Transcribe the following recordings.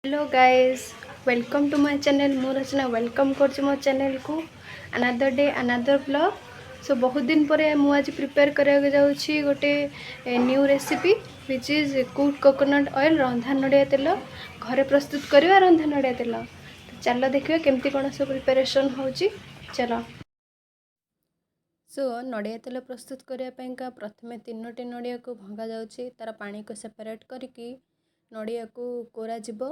Hello guys, welcome to my channel. मु Rachna welcome कर मो चैनल को another day another blog. So बहुत दिन पर मु आज प्रिपेयर करने जाऊँगी गोटे new recipe which is cook coconut oil रंधा नड़िया तेल घरे प्रस्तुत करवा रंधा नड़िया तेल। तो चलो देखिए केमती कौन सब प्रिपेरेसन होची। चलो सो नड़िया तेल प्रस्तुत करने प्रथम तीनोटी नड़िया को भंगा जाऊँगी तार पानी को सेपरेट करके नड़िया को कोरा जीव।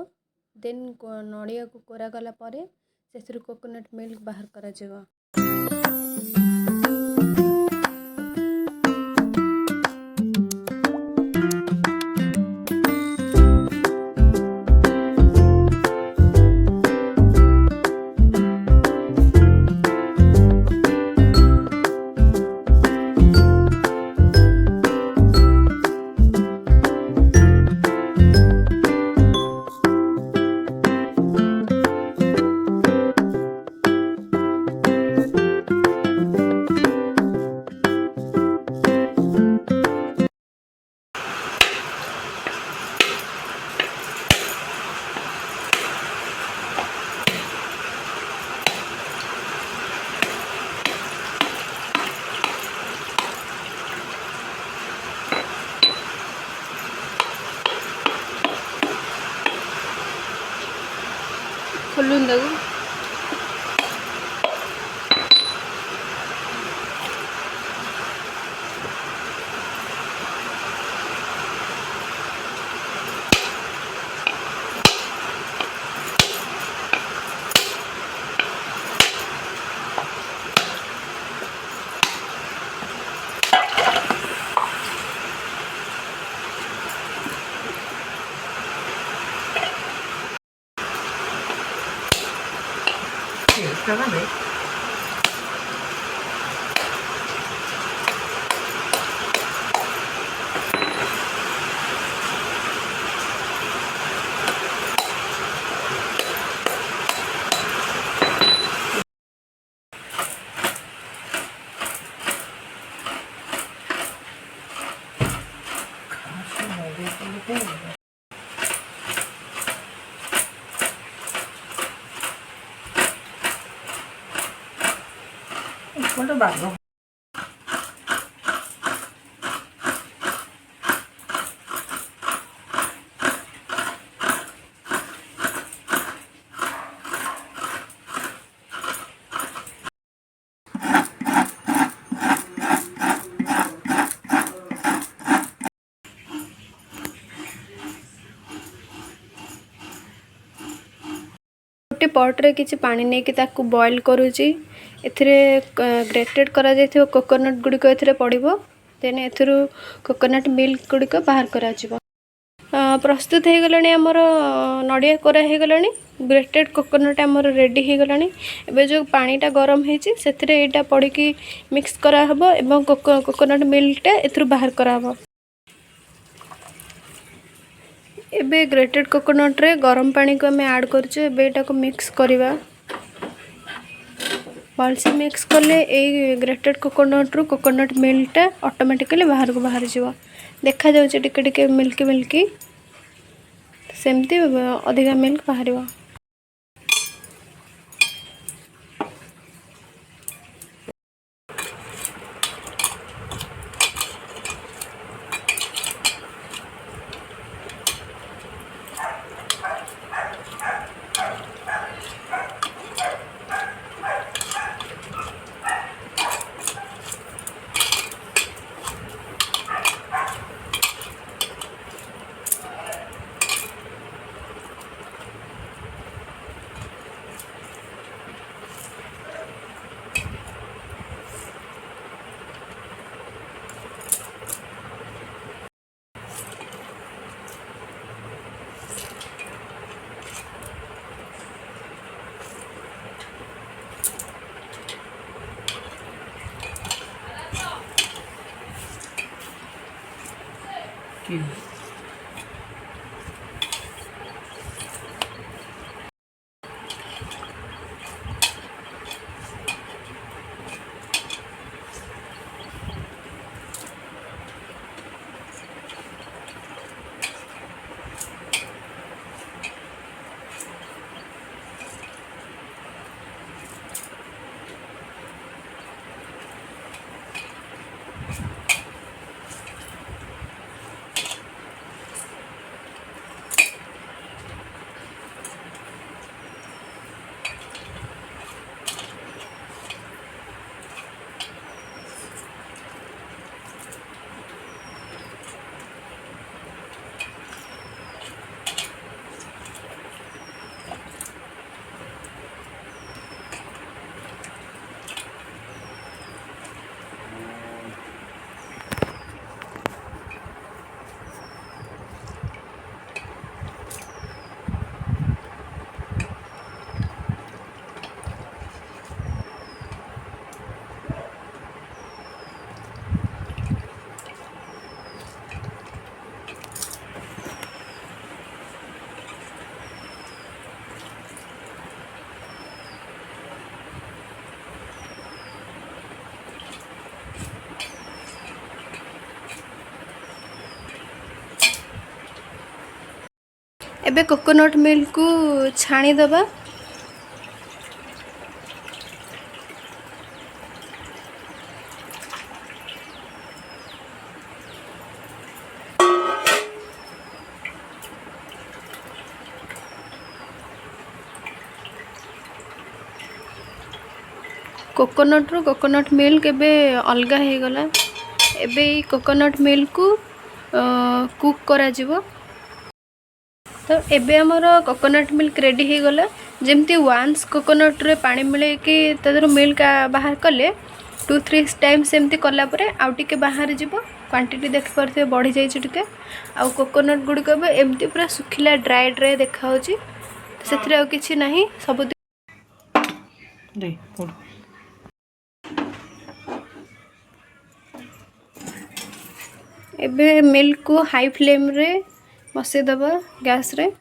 देन नड़िया को कोरा गला परे से कोकोनट मिल्क बाहर करा जीव। खोलूंदागू Claramente. Molto bello. गोटे पट्रे किसी पानी नहीं कि बॉईल करुच्ची ग्रेटेड करा जाइथिबो कोकोनट गुड़िक ए पड़ो। देन एथुरु कोकोनट मिल्क गुड़िक बाहर करा जीवो। प्रस्तुत हो गलानी आमर नड़िया कोरा हो गलानी। ग्रेटेड कोकोनट आमर रेडी हो गलानी। एबे जो पानीटा गरम होइछि सेथिरे एटा पड़िकी मिक्स करा हबो एवं कोकोनट मिल्कटा एथुरु बाहर करा हबो। एबे ग्रेटेड कोकोनट रे गरम पानी को हमें ऐड करछु। एबे एटा को मिक्स करवा भलसे मिक्स कले ए ग्रेटेड कोकोनट रु कोकोनट मिल्कटा ऑटोमेटिकली बाहर को बाहर जीव। देखा जाउछि टिके टिके मिल्की मिल्की सेमती अधिका मिल्क बाहरिबो। एबे कोकोनट मिल्क को छाणी दबा। कोकोनट रो कोकोनट मिल्क एबे अलगा हो गला। एबे कोकोनट मिल्क को कुक करा जीवो। तो एबे हमर कोकोनट मिल्क रेडी हो गला। जेमती वांस कोकोनट रे पानी मिले कि तदर मिल्क बाहर कले 2-3 टाइम सेमती कला परे आउ टिके बाहर जीवो। क्वांटिटी देख परथे बढ़ी जाई छि टिके। आउ कोकोनट गुडी को एमती पूरा सुखिला ड्राई ड्राई देखा होची। सेथरे आ किछि नाही सब दे फोड़ एबे मिल्क को हाई फ्लेम रे बसे दबा गैस रे।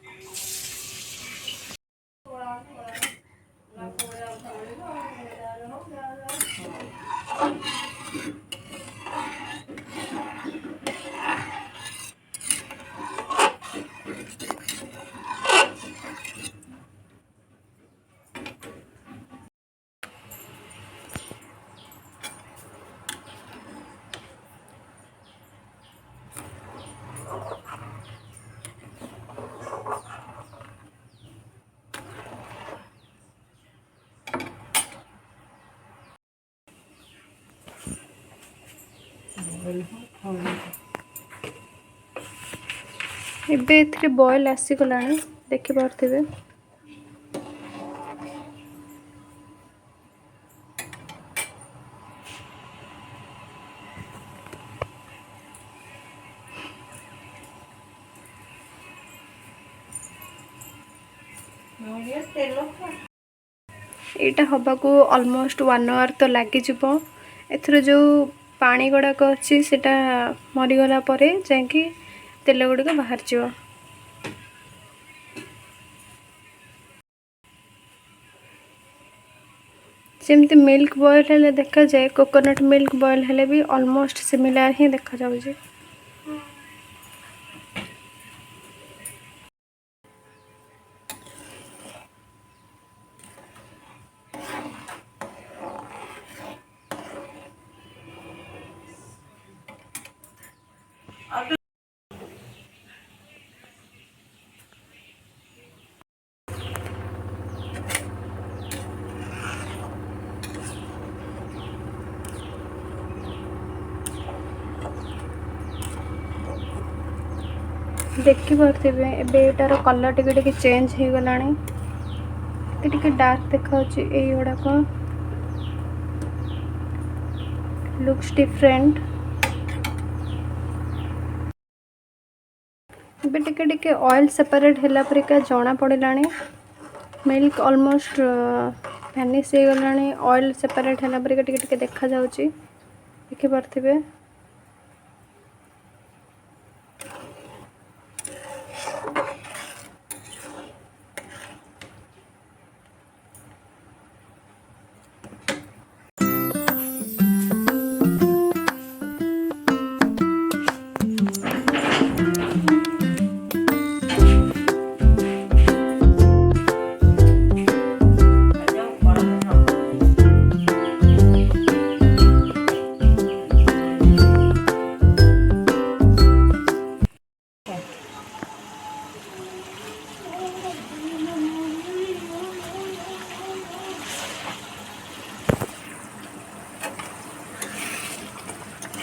एबे एथरे बॉयल आसी गलानी देखि पारथिबे। एटा हबा को ऑलमोस्ट 1 आवर तो लागी जिवो। एथरे जो पानी गुड़ाक अच्छी सेटा मरीगला परे जाकि तेल गुड़िक बाहर जीव। जमती मिल्क बॉयल हेले देखा जाए कोकोनट मिल्क बॉयल हेले भी ऑलमोस्ट सिमिलर ही देखा जाउजी। देखि पारथिबे एबे एटार कलर टिके टिके चेंज हो गलानी। टिके डार्क देखाउची एई ओडा को लुक्स डिफरेंट। एबे टिके टिके ऑयल सेपरेट हैला पर का जणा पड़िलानी। मिल्क ऑलमोस्ट वैनिश हो गलानी। ऑयल सेपरेट हैला पर टिके टिके देखा जाउची देखि पारथिबे।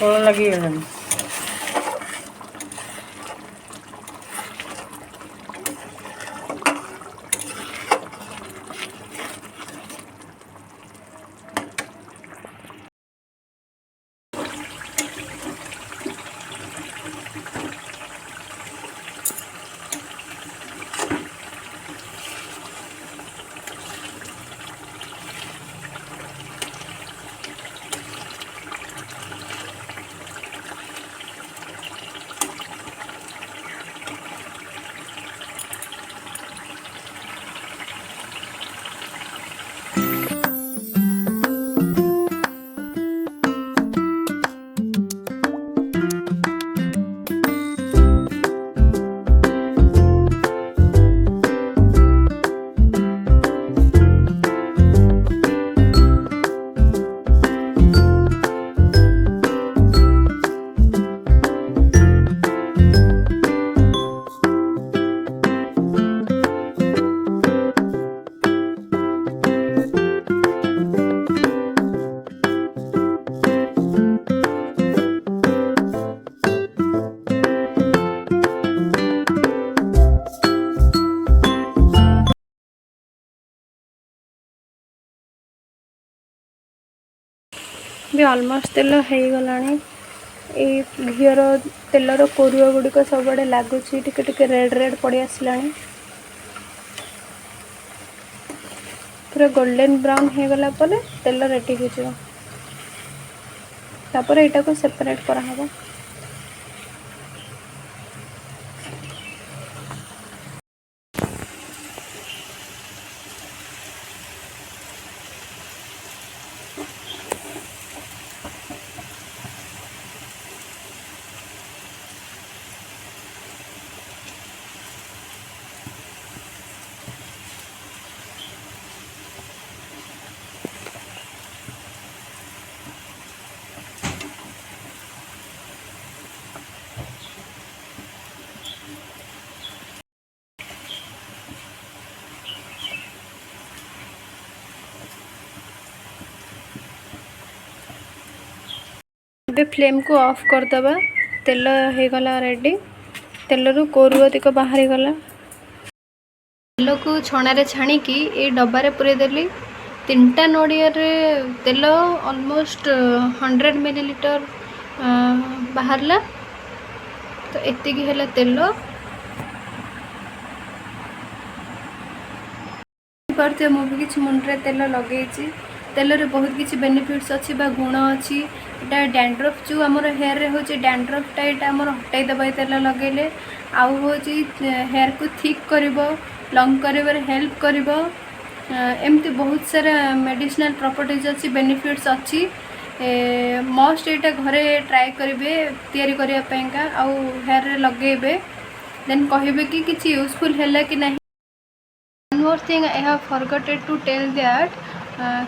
थोड़ा लगी है। भी ऑलमोस्ट तेल हो गलानी घीर तेलर कोरुआ गुड़िक सब लगुच टिके रेड रेड पड़ आसलानी पूरा गोल्डन ब्राउन हो गला पर तेल रेडी हो तापर एटा को सेपरेट करा हबो। फ्लेम को ऑफ करदबा तेल हो गला रेडी तेल रु कोरुअतिक बाहरी गला तेल को छणारे छाणिकी ये डब्बारे पूरे देली 3टा नड़िया तेल ऑलमोस्ट 100 मिलीलीटर बाहरला तो एति है तेल पार्थे मुझे किसी मुंडे तेल लगे तेल रे बहुत किसी बेनिफिट्स अच्छी गुण अच्छी यहाँ डैंड्रफ जो आमर हेयर रे हो डैंड्रफटा यहाँ आमर हटाईदेव तेल लगेले आउ हूँ हेयर को थिक कर लंग कर हेल्प कर एमती बहुत सारा मेडिसिनल प्रॉपर्टीज अच्छी बेनिफिट्स अच्छी मस्ट यहाँ घरे ट्राए करेंगे तैयारी करने आउ हेयर रे लगेबे देन कहे कि किसी यूजफुल है कि नहीं। One more thing I have forgotten to tell that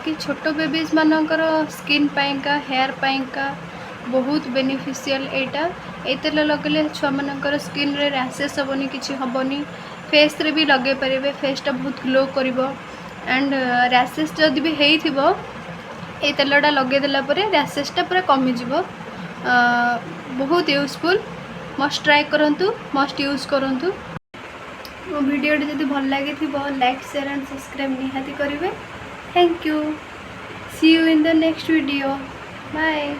कि छोट बेबीज मानकर स्किन पाइंका हेयर पाइंका बहुत बेनिफिशियल एटा ए तेल लगेले छुआ मानकर स्किन रे रैशेस हेबनी किछि हेबनी फेस रे भी लगे परिबे फेसटा बहुत ग्लो करिवो एंड रैशेस जदि भी हेइथिबो ए तेलटा लगे देला परे रैशेसटा पूरा कमी जिवो बहुत यूजफुल मस्ट ट्राई करंतु मस्ट यूज करंतु। मो वीडियो जदि भल लगे लाइक शेयर एंड सब्सक्राइब निहाती करेंगे। Thank you see you in the next video bye.